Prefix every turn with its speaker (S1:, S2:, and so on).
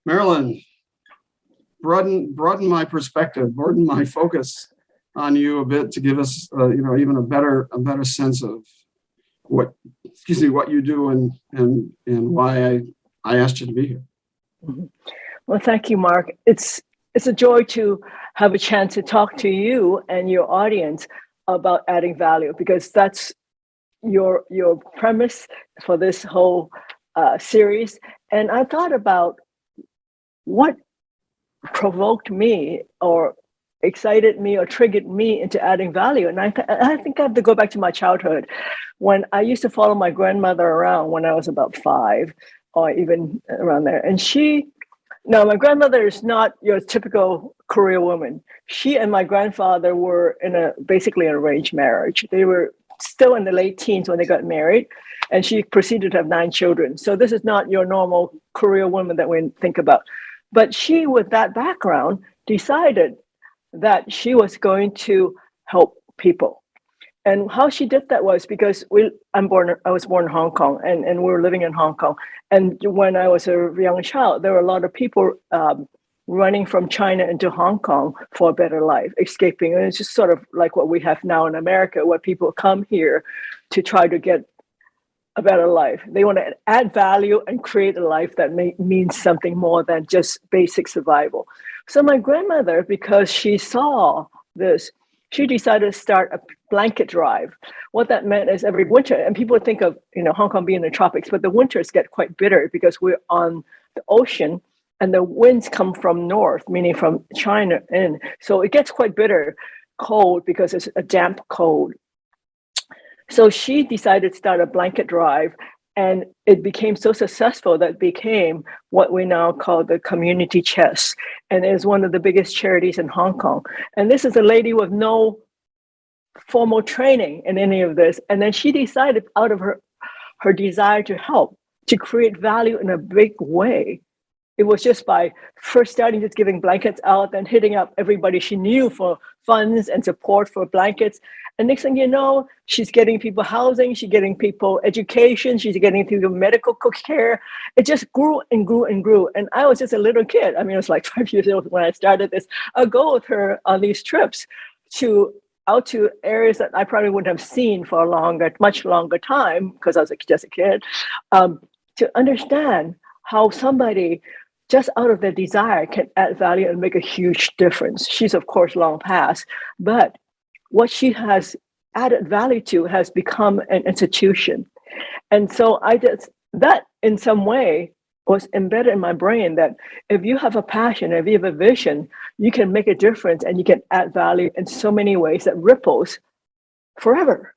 S1: Marilyn, broaden my perspective, broaden my focus on you a bit to give us, even a better sense of what you do and why I asked you to be here.
S2: Mm-hmm. Well, thank you, Mark. It's a joy to have a chance to talk to you and your audience about adding value, because that's your premise for this whole series. And I thought about what provoked me or excited me or triggered me into adding value. And I think I have to go back to my childhood when I used to follow my grandmother around when I was about 5 or even around there. And my grandmother is not your typical Korean woman. She and my grandfather were basically an arranged marriage. They were still in the late teens when they got married, and she proceeded to have 9 children. So this is not your normal Korean woman that we think about. But she, with that background, decided that she was going to help people. And how she did that was because I was born in Hong Kong, and we were living in Hong Kong. And when I was a young child, there were a lot of people running from China into Hong Kong for a better life, escaping. And it's just sort of like what we have now in America, where people come here to try to get a better life. They want to add value and create a life that means something more than just basic survival. So my grandmother, because she saw this, she decided to start a blanket drive. What that meant is every winter, and people think of Hong Kong being in the tropics, but the winters get quite bitter because we're on the ocean and the winds come from north, meaning from China in. So it gets quite bitter, cold, because it's a damp cold. So she decided to start a blanket drive, and it became so successful that it became what we now call the community chest, and it is one of the biggest charities in Hong Kong. And this is a lady with no formal training in any of this. And then she decided, out of her desire to help, to create value in a big way. It was just by first starting just giving blankets out, then hitting up everybody she knew for funds and support for blankets. And next thing you know, she's getting people housing, she's getting people education, she's getting people medical care. It just grew and grew and grew. And I was just a little kid. I mean, it was like 5 years old when I started this. I'll go with her on these trips out to areas that I probably wouldn't have seen for a much longer time, because I was just a kid, to understand how somebody just out of their desire can add value and make a huge difference. She's of course long past, but what she has added value to has become an institution. And so that in some way was embedded in my brain, that if you have a passion, if you have a vision, you can make a difference and you can add value in so many ways that ripples forever.